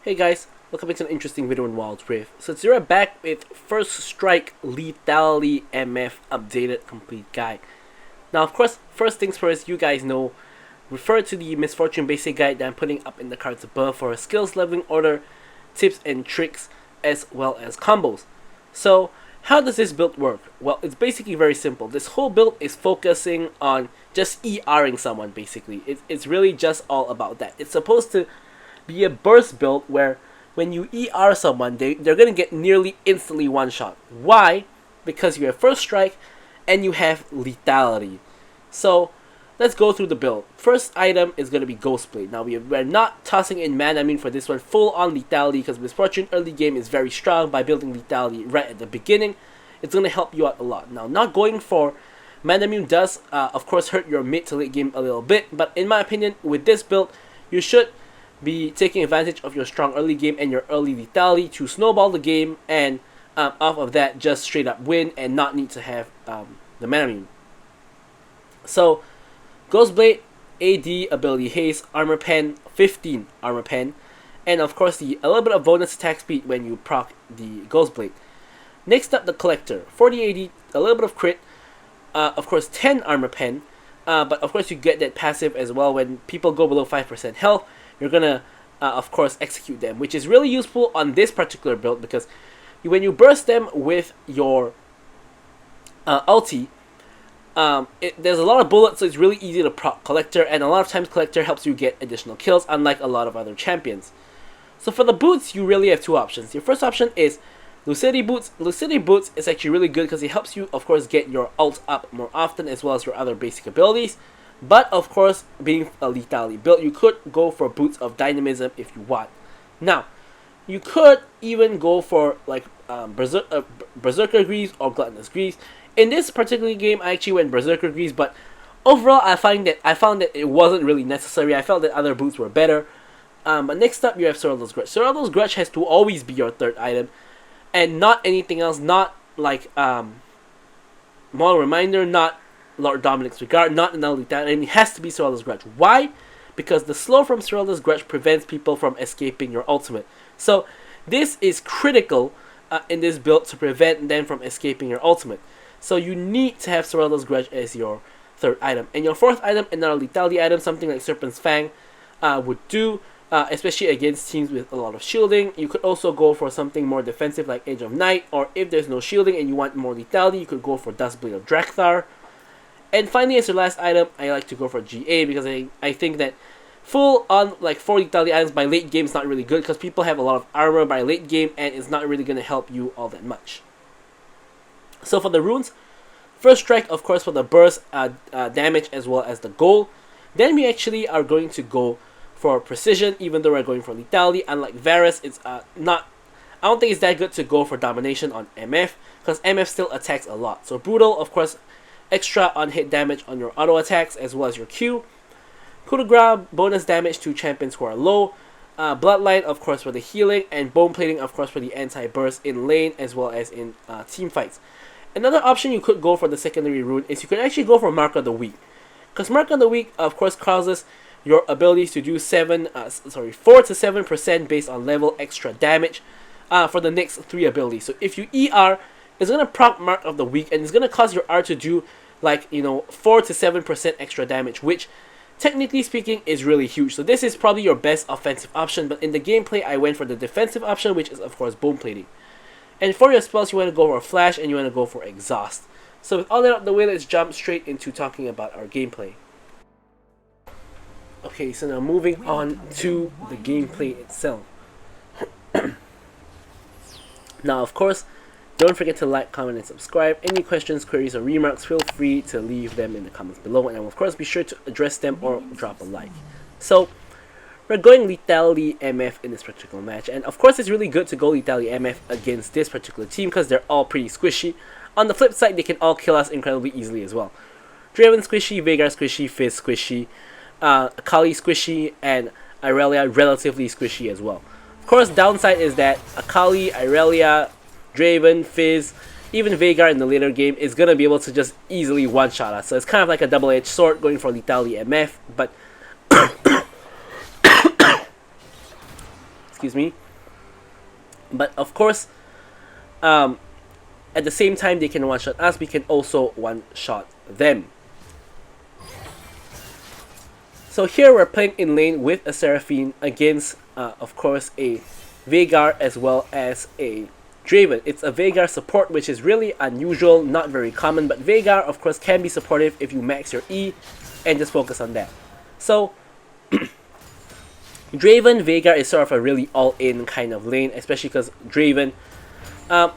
Hey guys, welcome back to an interesting video on Wild Rift. So today we're back with First Strike Lethality MF Updated Complete Guide. Now of course, first things first, you guys know, refer to the Misfortune Basic Guide that I'm putting up in the cards above for skills leveling order, tips and tricks, as well as combos. So how does this build work? Well, it's basically very simple. This whole build is focusing on just ERing someone basically. It's really just all about that. It's supposed to be a burst build where when you ER someone, they're going to get nearly instantly one shot. Why? Because you have First Strike and you have Lethality. So let's go through the build. First item is going to be Ghostblade. Now we're not tossing in Manamune for this one, full on Lethality, because Misfortune early game is very strong. By building Lethality right at the beginning, it's going to help you out a lot. Now not going for Manamune does of course hurt your mid to late game a little bit, but in my opinion with this build you should be taking advantage of your strong early game and your early Lethality to snowball the game, and off of that just straight up win and not need to have the Manamune. So Ghostblade, AD, ability haste, armor pen, 15 armor pen, and of course a little bit of bonus attack speed when you proc the Ghostblade. Next up, the Collector, 40 AD, a little bit of crit, of course 10 armor pen, but of course you get that passive as well. When people go below 5% health, you're gonna of course execute them, which is really useful on this particular build, because when you burst them with your ulti, there's a lot of bullets, so it's really easy to proc Collector, and a lot of times Collector helps you get additional kills, unlike a lot of other champions. So for the boots, you really have two options. Your first option is Lucidity Boots. Lucidity Boots is actually really good because it helps you of course get your ult up more often, as well as your other basic abilities. But of course, being a Lethality build, you could go for Boots of Dynamism if you want. Now, you could even go for like Berserker Greaves or Gluttonous Greaves. In this particular game, I actually went Berserker Greaves, but overall, I found that it wasn't really necessary. I felt that other boots were better. But next up, you have Sorrel's Grudge. Sorrel's Grudge has to always be your third item, and not anything else. Not like Moral Reminder, not Lord Dominic's Regard, not an Elite, and it has to be Sorrel's Grudge. Why? Because the slow from Sorrel's Grudge prevents people from escaping your ultimate. So this is critical in this build to prevent them from escaping your ultimate. So you need to have Sorrel's Grudge as your third item. And your fourth item, another Lethality item, something like Serpent's Fang would do, especially against teams with a lot of shielding. You could also go for something more defensive like Edge of Night, or if there's no shielding and you want more Lethality, you could go for Duskblade of Drakthar. And finally, as your last item, I like to go for GA, because I think that full on like 4 Lethality items by late game is not really good, because people have a lot of armor by late game and it's not really going to help you all that much. So for the runes, First Strike of course for the burst damage as well as the goal. Then we actually are going to go for Precision, even though we're going for Lethality. Unlike Varus, it's not, I don't think it's that good to go for Domination on MF, because MF still attacks a lot. So Brutal, of course, extra on hit damage on your auto attacks as well as your Q. Coup de Grace, bonus damage to champions who are low. Bloodline, of course, for the healing, and Bone Plating, of course, for the anti-burst in lane as well as in team fights. Another option you could go for the secondary rune is you could actually go for Mark of the Week, because Mark of the Week, of course, causes your abilities to do 4 to 7% based on level extra damage for the next 3 abilities. So if you ER, it's gonna proc Mark of the Week, and it's gonna cause your R to do like 4 to 7% extra damage, which technically speaking is really huge. So this is probably your best offensive option, but in the gameplay I went for the defensive option, which is of course Bone Plating. And for your spells, you want to go for Flash and you want to go for Exhaust. So with all that out of the way, let's jump straight into talking about our gameplay. Okay, so now moving on to the gameplay itself. Now of course, don't forget to like, comment, and subscribe. Any questions, queries, or remarks, feel free to leave them in the comments below, and I will of course be sure to address them or drop a like. So we're going Lethality MF in this particular match, and of course it's really good to go Lethality MF against this particular team because they're all pretty squishy. On the flip side, they can all kill us incredibly easily as well. Draven squishy, Veigar squishy, Fizz squishy, Akali squishy, and Irelia relatively squishy as well. Of course, downside is that Akali, Irelia, Draven, Fizz, even Veigar in the later game is going to be able to just easily one-shot us. So it's kind of like a double-edged sword going for Lethality MF, but excuse me. But of course, at the same time they can one-shot us, we can also one-shot them. So here we're playing in lane with a Seraphine against, of course, a Veigar as well as a Draven. It's a Veigar support, which is really unusual, not very common, but Veigar, of course, can be supportive if you max your E and just focus on that. So, Draven, Veigar is sort of a really all-in kind of lane, especially because Draven,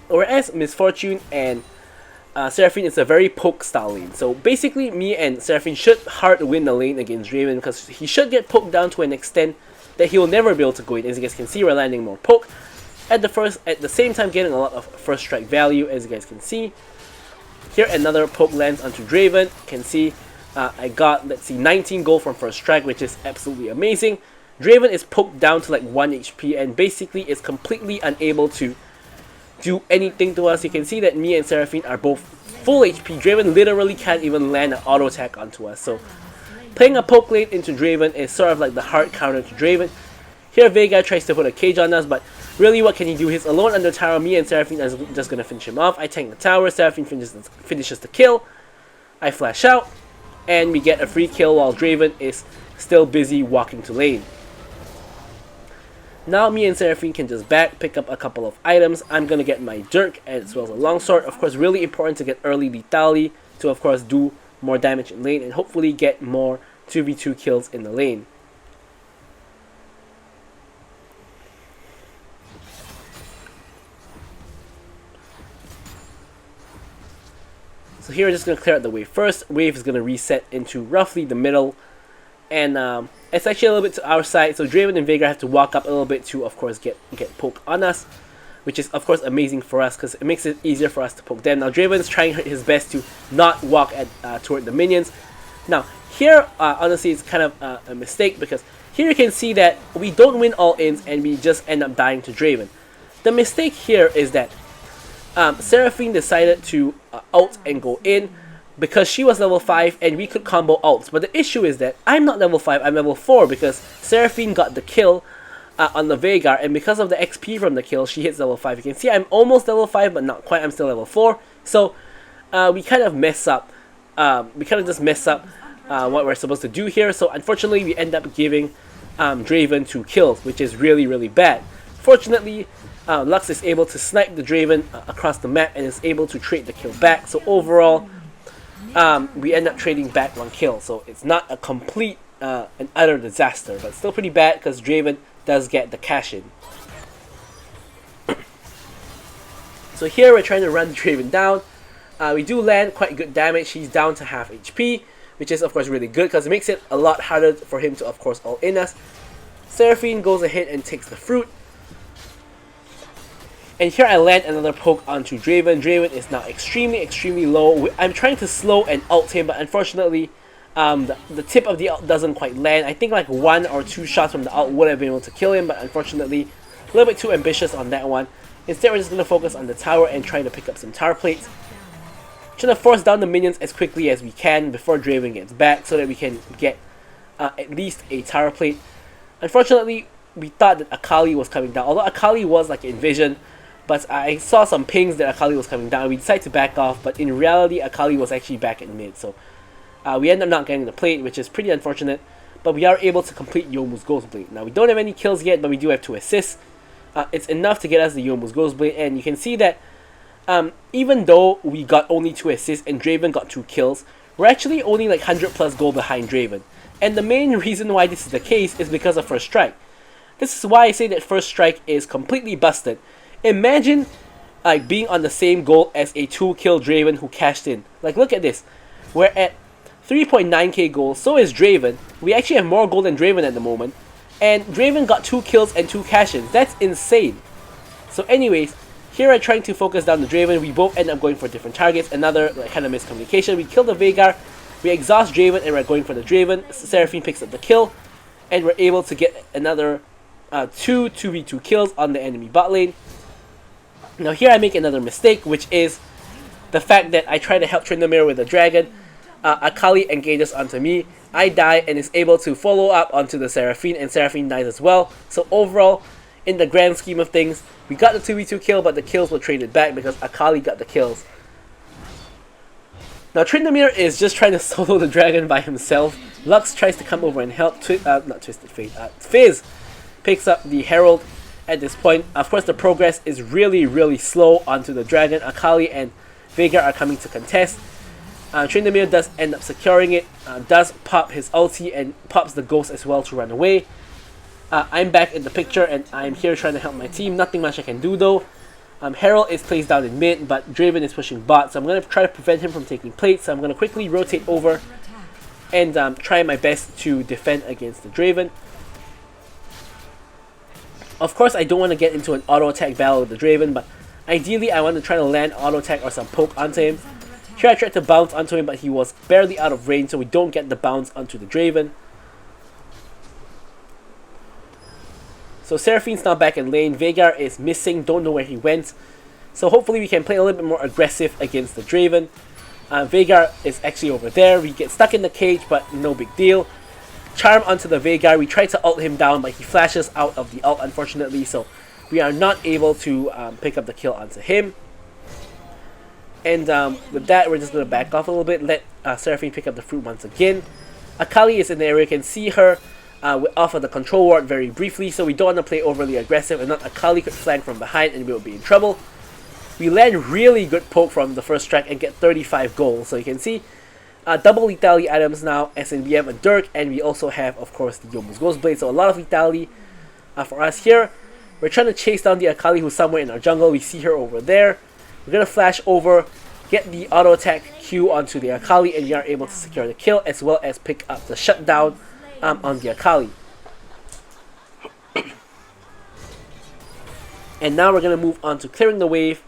whereas Misfortune and Seraphine is a very poke style lane. So basically, me and Seraphine should hard win the lane against Draven because he should get poked down to an extent that he will never be able to go in. As you guys can see, we're landing more poke. At the same time getting a lot of first strike value, as you guys can see. Here another poke lands onto Draven. You can see I got, let's see, 19 gold from first strike, which is absolutely amazing. Draven is poked down to like 1 HP and basically is completely unable to do anything to us. You can see that me and Seraphine are both full HP. Draven literally can't even land an auto attack onto us. So playing a poke lane into Draven is sort of like the hard counter to Draven. Here Veigar tries to put a cage on us, but really what can he do? He's alone under tower. Me and Seraphine are just going to finish him off. I tank the tower, Seraphine finishes the kill. I flash out, and we get a free kill while Draven is still busy walking to lane. Now me and Seraphine can just back, pick up a couple of items. I'm going to get my Dirk as well as a longsword. Of course, really important to get early lethality to, of course, do more damage in lane and hopefully get more 2v2 kills in the lane. So here we're just going to clear out the wave first. Wave is going to reset into roughly the middle. And it's actually a little bit to our side. So Draven and Veigar have to walk up a little bit to, of course, get poked on us. Which is, of course, amazing for us because it makes it easier for us to poke them. Now Draven is trying his best to not walk toward the minions. Now here, honestly, it's kind of a mistake because here you can see that we don't win all ins and we just end up dying to Draven. The mistake here is that Seraphine decided to ult and go in because she was level 5 and we could combo ults. But the issue is that I'm not level 5, I'm level 4 because Seraphine got the kill on the Veigar, and because of the XP from the kill, she hits level 5. You can see I'm almost level 5, but not quite, I'm still level 4. So we kind of mess up, what we're supposed to do here. So unfortunately, we end up giving Draven 2 kills, which is really, really bad. Fortunately, Lux is able to snipe the Draven across the map and is able to trade the kill back. So overall, we end up trading back 1 kill. So it's not a complete and utter disaster, but still pretty bad because Draven does get the cash in. So here we're trying to run Draven down. We do land quite good damage. He's down to half HP, which is of course really good because it makes it a lot harder for him to of course all in us. Seraphine goes ahead and takes the fruit. And here I land another poke onto Draven. Draven is now extremely low. I'm trying to slow and ult him, but unfortunately the tip of the ult doesn't quite land. I think like 1 or 2 shots from the ult would have been able to kill him, but unfortunately a little bit too ambitious on that one. Instead we're just going to focus on the tower and trying to pick up some tower plates. Trying to force down the minions as quickly as we can before Draven gets back so that we can get at least a tower plate. Unfortunately, we thought that Akali was coming down, although Akali was like in vision. But I saw some pings that Akali was coming down. We decided to back off, but in reality, Akali was actually back in mid. So we end up not getting the plate, which is pretty unfortunate. But we are able to complete Youmuu's Ghost Blade. Now, we don't have any kills yet, but we do have 2 assists. It's enough to get us the Youmuu's Ghost Blade. And you can see that even though we got only 2 assists and Draven got 2 kills, we're actually only like 100 plus gold behind Draven. And the main reason why this is the case is because of First Strike. This is why I say that First Strike is completely busted. Imagine like being on the same goal as a 2-kill Draven who cashed in. Like look at this. We're at 3.9k gold, so is Draven. We actually have more gold than Draven at the moment. And Draven got 2 kills and 2 cash-ins. That's insane. So anyways, here I'm trying to focus down the Draven. We both end up going for different targets. Another like, kind of miscommunication. We kill the Veigar. We exhaust Draven and we're going for the Draven. Seraphine picks up the kill. And we're able to get another 2v2 kills on the enemy bot lane. Now here I make another mistake, which is the fact that I try to help Tryndamere with the dragon. Akali engages onto me. I die and is able to follow up onto the Seraphine, and Seraphine dies as well. So overall, in the grand scheme of things. We got the 2v2 kill, but the kills were traded back because Akali got the kills. Now Tryndamere is just trying to solo the dragon by himself. Lux tries to come over and help. Fizz picks up the Herald at this point. Of course, the progress is really slow onto the dragon. Akali and Veigar are coming to contest. Tryndamere does end up securing it, does pop his ulti and pops the ghost as well to run away. I'm back in the picture and I'm here trying to help my team. Nothing much I can do though. Herald is placed down in mid, but Draven is pushing bot, so I'm going to try to prevent him from taking plates. So I'm going to quickly rotate over and try my best to defend against the Draven. Of course, I don't want to get into an auto attack battle with the Draven, but ideally I want to try to land auto attack or some poke onto him. Here I tried to bounce onto him, but he was barely out of range, so we don't get the bounce onto the Draven. So Seraphine's now back in lane. Veigar is missing, don't know where he went. So hopefully we can play a little bit more aggressive against the Draven. Veigar is actually over there. We get stuck in the cage, but no big deal. Charm onto the Veigar. We try to ult him down, but he flashes out of the ult, unfortunately. So we are not able to pick up the kill onto him. And with that, we're just going to back off a little bit. Let Seraphine pick up the fruit once again. Akali is in the area. You can see her off of the control ward very briefly, so we don't want to play overly aggressive, and not Akali could flank from behind and we will be in trouble. We land really good poke from the first strike and get 35 gold. So you can see double lethality items now, SNBM and Dirk, and we also have, of course, the Yomu's Ghostblade, so a lot of lethality for us here. We're trying to chase down the Akali who's somewhere in our jungle. We see her over there. We're going to flash over, get the auto attack Q onto the Akali, and we are able to secure the kill as well as pick up the shutdown on the Akali. And now we're going to move on to clearing the wave.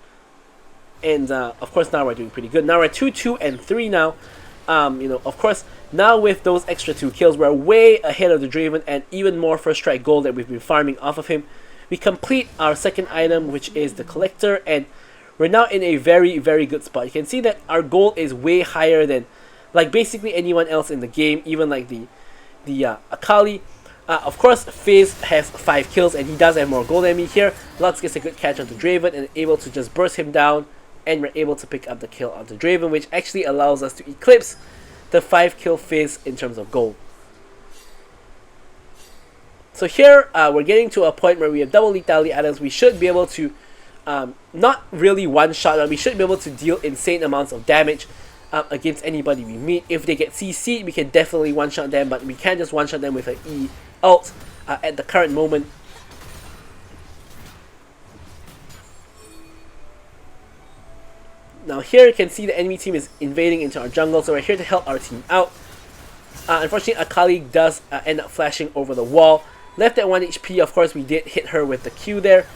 And of course now we're doing pretty good. Now we're 2, 2, and 3 now. Of course, now with those extra 2 kills, we're way ahead of the Draven and even more first strike gold that we've been farming off of him. We complete our second item, which is the Collector, and we're now in a very good spot. You can see that our gold is way higher than like basically anyone else in the game, even like the Akali. Of course, Fizz has 5 kills and he does have more gold than me here. Lux gets a good catch onto Draven and able to just burst him down, and we're able to pick up the kill onto Draven, which actually allows us to eclipse the 5 kill Fizz in terms of gold. So here we're getting to a point where we have double lethality items. We should be able to not really one shot, but we should be able to deal insane amounts of damage against anybody we meet. If they get CC'd, we can definitely one shot them, but we can't just one shot them with an E ult at the current moment. Now here you can see the enemy team is invading into our jungle, so we're here to help our team out. Unfortunately, Akali does end up flashing over the wall. Left at 1 HP, of course we did hit her with the Q there.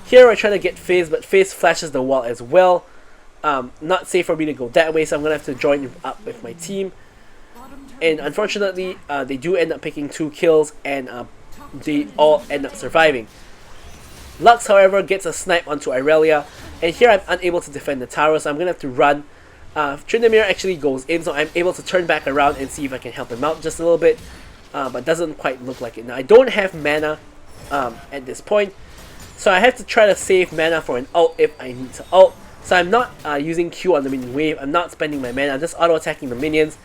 Here we're trying to get Fizz, but Fizz flashes the wall as well. Not safe for me to go that way, so I'm going to have to join up with my team. And unfortunately, they do end up picking 2 kills, and they all end up surviving. Lux, however, gets a snipe onto Irelia, and here I'm unable to defend the tower, so I'm going to have to run. Tryndamere actually goes in, so I'm able to turn back around and see if I can help him out just a little bit, but doesn't quite look like it. Now, I don't have mana at this point, so I have to try to save mana for an ult if I need to ult. So I'm not using Q on the minion wave, I'm not spending my mana, I'm just auto-attacking the minions.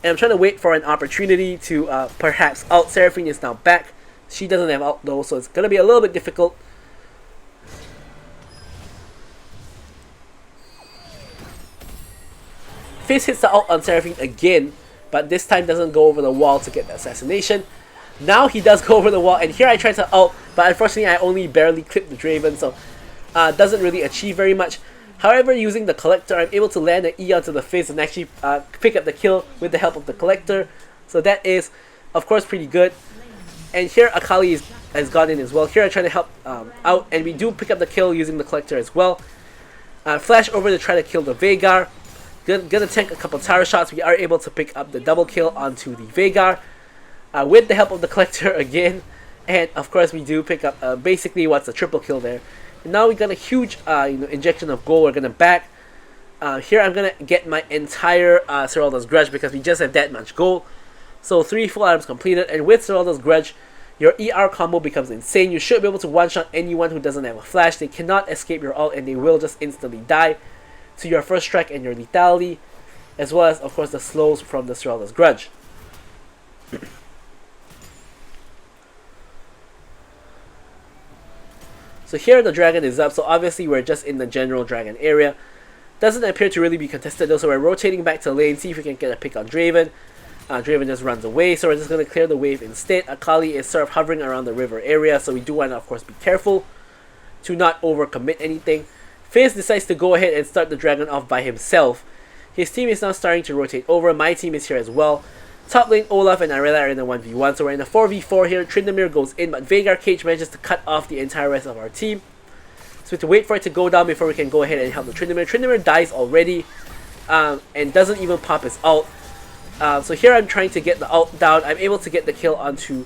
And I'm trying to wait for an opportunity to perhaps ult. Seraphine is now back. She doesn't have ult though, so it's going to be a little bit difficult. Fizz hits the ult on Seraphine again, but this time doesn't go over the wall to get the assassination. Now he does go over the wall, and here I try to ult, but unfortunately I only barely clipped the Draven, so doesn't really achieve very much. However, using the Collector, I'm able to land an E onto the Fizz and actually pick up the kill with the help of the Collector. So that is, of course, pretty good. And here Akali has gone in as well. Here I'm trying to help out, and we do pick up the kill using the Collector as well. Flash over to try to kill the Veigar. Gonna tank a couple tower shots. We are able to pick up the double kill onto the Veigar with the help of the Collector again. And of course, we do pick up basically what's a triple kill there. And now we got a huge injection of gold. We're gonna back. Here I'm gonna get my entire Seralda's Grudge because we just have that much gold. So 3 full items completed, and with Seralda's Grudge, your ER combo becomes insane. You should be able to one-shot anyone who doesn't have a flash. They cannot escape your ult and they will just instantly die to your first strike and your lethality, as well as, of course, the slows from the Serralda's Grudge. So here the dragon is up, so obviously we're just in the general dragon area. Doesn't appear to really be contested though, so we're rotating back to lane, see if we can get a pick on Draven. Draven just runs away, so we're just going to clear the wave instead. Akali is sort of hovering around the river area, so we do want to, of course, be careful to not overcommit anything. Fizz decides to go ahead and start the dragon off by himself. His team is now starting to rotate over. My team is here as well. Top lane, Olaf and Irelia are in a 1v1, so we're in a 4v4 here. Tryndamere goes in, but Veigar Cage manages to cut off the entire rest of our team. So we have to wait for it to go down before we can go ahead and help the Tryndamere. Tryndamere dies already, and doesn't even pop his ult. So here I'm trying to get the ult down. I'm able to get the kill onto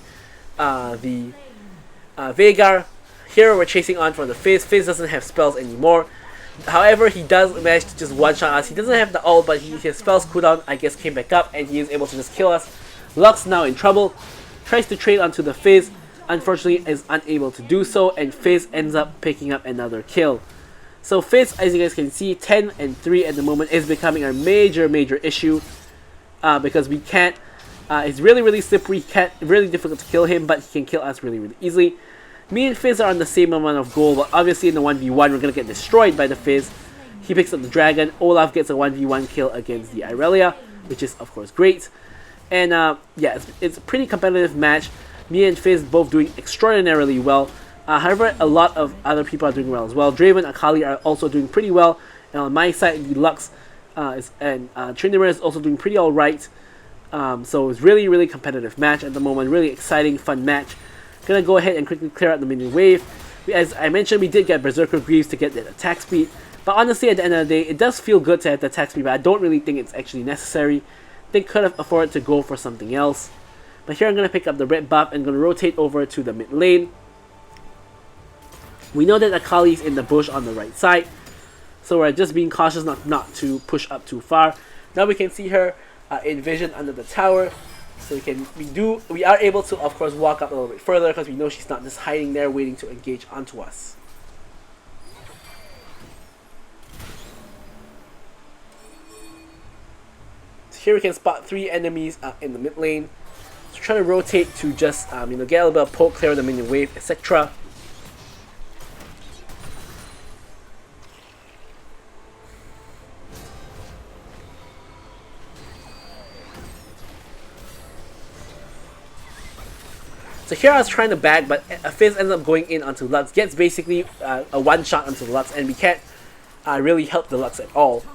the Veigar. Here we're chasing on for the Fizz. Fizz doesn't have spells anymore. However, he does manage to just one-shot us. He doesn't have the ult, but his spells cooldown, I guess, came back up, and he is able to just kill us. Lux now in trouble. Tries to trade onto the Fizz. Unfortunately, is unable to do so, and Fizz ends up picking up another kill. So Fizz, as you guys can see, 10 and 3 at the moment, is becoming a major issue. Because we can't, it's really slippery, really difficult to kill him, but he can kill us really easily. Me and Fizz are on the same amount of gold, but obviously in the 1v1 we're going to get destroyed by the Fizz. He picks up the dragon. Olaf gets a 1v1 kill against the Irelia, which is of course great. And yeah, it's a pretty competitive match. Me and Fizz both doing extraordinarily well. However, a lot of other people are doing well as well. Draven, Akali are also doing pretty well. And on my side, the Lux and Tryndamere is also doing pretty alright. So it's really competitive match at the moment. Really exciting, fun match. Gonna go ahead and quickly clear out the minion wave. As I mentioned, we did get Berserker Greaves to get that attack speed. But honestly, at the end of the day, it does feel good to have the attack speed, but I don't really think it's actually necessary. They could have afforded to go for something else. But here I'm going to pick up the red buff and going to rotate over to the mid lane. We know that Akali is in the bush on the right side. So we're just being cautious not to push up too far. Now we can see her in vision under the tower. So we are able to, of course, walk up a little bit further because we know she's not just hiding there waiting to engage onto us. So here we can spot 3 enemies in the mid lane. So trying to rotate to just get a little bit of poke, clear the minion wave, etc. So here I was trying to bag, but Fizz ends up going in onto Lux, gets basically a one-shot onto Lux, and we can't really help the Lux at all.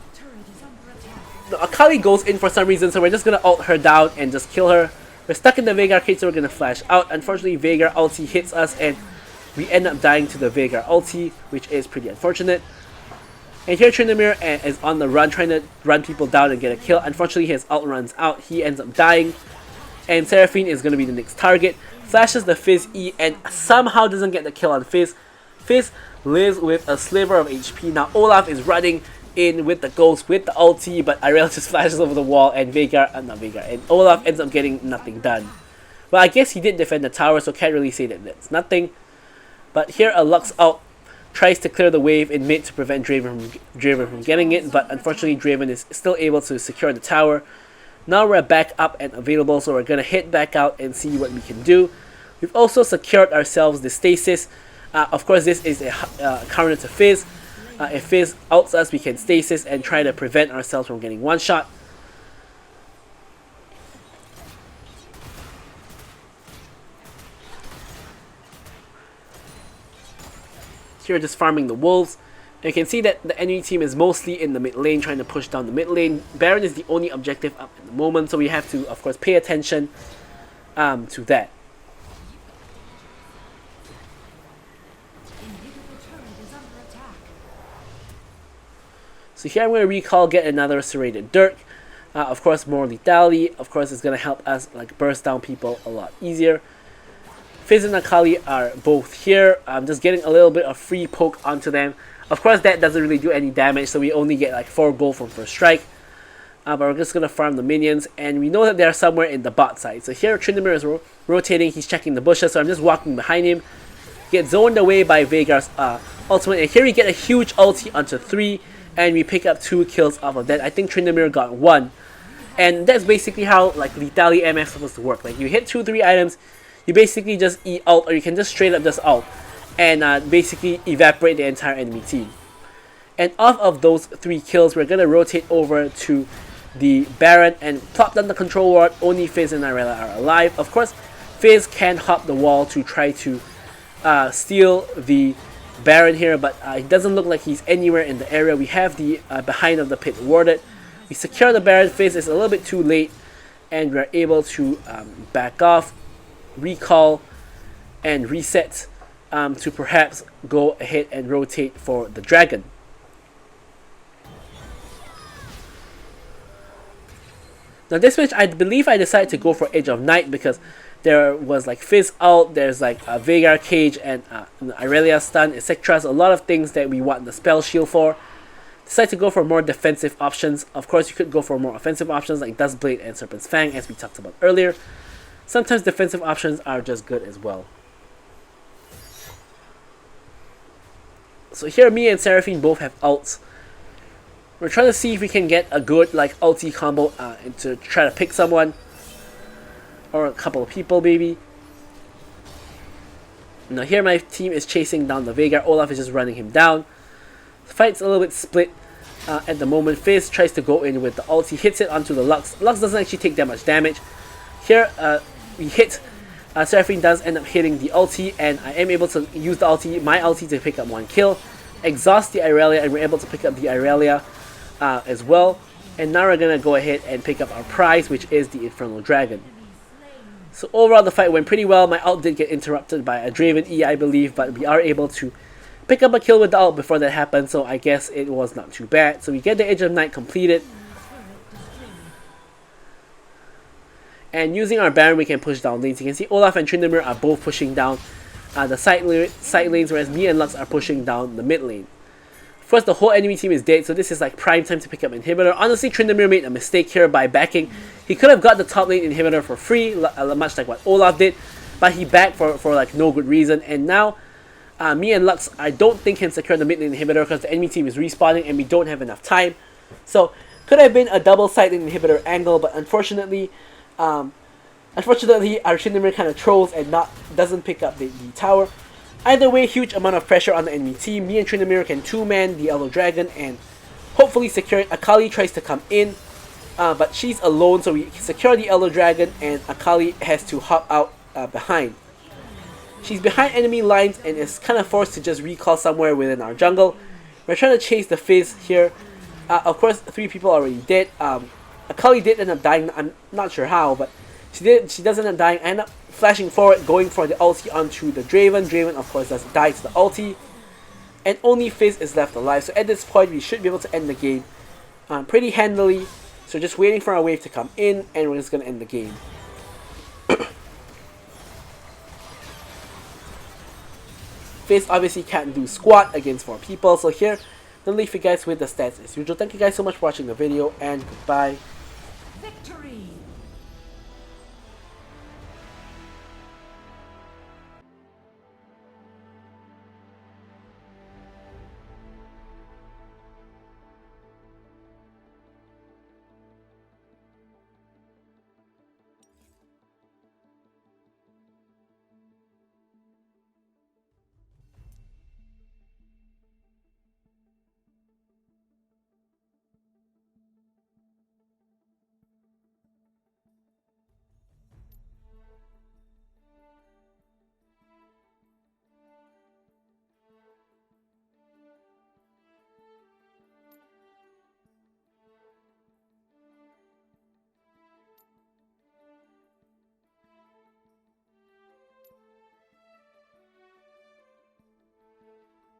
The Akali goes in for some reason, so we're just going to ult her down and just kill her. We're stuck in the Veigar cage, so we're going to flash out. Unfortunately, Veigar ulti hits us, and we end up dying to the Veigar ulti, which is pretty unfortunate. And here Tryndamere is on the run, trying to run people down and get a kill. Unfortunately, his ult runs out. He ends up dying, and Seraphine is going to be the next target. Flashes the Fizz E and somehow doesn't get the kill on Fizz. Fizz lives with a sliver of HP. Now Olaf is running in with the ghost, with the ulti, but Irelia just flashes over the wall and and Olaf ends up getting nothing done. Well, I guess he did defend the tower, so can't really say that that's nothing. But here a Lux ult tries to clear the wave in mid to prevent Draven from getting it, but unfortunately Draven is still able to secure the tower. Now we're back up and available, so we're going to head back out and see what we can do. We've also secured ourselves the stasis. Of course, this is a counter to Fizz. If Fizz ults us, we can stasis and try to prevent ourselves from getting one shot. Here just farming the wolves. You can see that the enemy team is mostly in the mid lane, trying to push down the mid lane. Baron is the only objective up at the moment, so we have to, of course, pay attention to that. So here I'm going to recall, get another Serrated Dirk. Of course, more lethality. Of course, it's going to help us burst down people a lot easier. Fizz and Akali are both here. I'm just getting a little bit of free poke onto them. Of course, that doesn't really do any damage, so we only get 4 gold from first strike. But we're just going to farm the minions, and we know that they're somewhere in the bot side. So here Tryndamere is rotating, he's checking the bushes, so I'm just walking behind him. Get zoned away by Veigar's ultimate, and here we get a huge ulti onto 3, and we pick up 2 kills off of that. I think Tryndamere got 1. And that's basically how like Lethality MF is supposed to work. Like you hit 2-3 items, you basically just E ult, or you can just straight up just ult, and basically evaporate the entire enemy team. And off of those 3 kills, we're gonna rotate over to the Baron and plop down the control ward. Only Fizz and Irelia are alive. Of course, Fizz can hop the wall to try to steal the Baron here, but it doesn't look like he's anywhere in the area. We have the behind of the pit warded. We secure the Baron. Fizz is a little bit too late, and we're able to back off, recall, and reset to perhaps go ahead and rotate for the dragon. Now this match, I believe I decided to go for Edge of Night because there was like Fizz ult, there's like a Veigar cage and Irelia stun, etc. So a lot of things that we want the spell shield for. Decided to go for more defensive options. Of course, you could go for more offensive options like Duskblade and Serpent's Fang, as we talked about earlier. Sometimes defensive options are just good as well. So here, me and Seraphine both have ults. We're trying to see if we can get a good like ulti combo and to try to pick someone or a couple of people maybe. Now here my team is chasing down the Veigar. Olaf is just running him down. The fight's a little bit split at the moment. Fizz tries to go in with the ulti, hits it onto the Lux. Lux doesn't actually take that much damage. Here we hit, Seraphine does end up hitting the ulti, and I am able to use the ulti, my ulti, to pick up 1 kill. Exhaust the Irelia, and we're able to pick up the Irelia as well. And now we're going to go ahead and pick up our prize, which is the Infernal Dragon. So overall the fight went pretty well. My ult did get interrupted by a Draven E, I believe, but we are able to pick up a kill with the ult before that happened, so I guess it was not too bad. So we get the Edge of Night completed. And using our Baron, we can push down lanes. You can see Olaf and Tryndamere are both pushing down the side lanes, whereas me and Lux are pushing down the mid lane. Of course, the whole enemy team is dead, so this is like prime time to pick up Inhibitor. Honestly, Tryndamere made a mistake here by backing. He could have got the top lane Inhibitor for free, much like what Olaf did, but he backed for like no good reason. And now, me and Lux, I don't think can secure the mid lane Inhibitor because the enemy team is respawning and we don't have enough time. So, could have been a double side lane Inhibitor angle, but unfortunately, our Tryndamere kind of trolls and doesn't pick up the tower. Either way, huge amount of pressure on the enemy team. Me and Tryndamere can 2-man the Yellow Dragon and hopefully secure it. Akali tries to come in, but she's alone, so we secure the Yellow Dragon and Akali has to hop out behind. She's behind enemy lines and is kind of forced to just recall somewhere within our jungle. We're trying to chase the Fizz here. Of course, 3 people are already dead. Akali did end up dying. I'm not sure how, but she does end up dying. I end up flashing forward, going for the ulti onto the Draven. Draven, of course, does die to the ulti. And only Fizz is left alive. So at this point, we should be able to end the game pretty handily. So just waiting for our wave to come in, and we're just going to end the game. Fizz obviously can't do squat against 4 people. So here, I'll leave you guys with the stats as usual. Thank you guys so much for watching the video, and goodbye. Victory!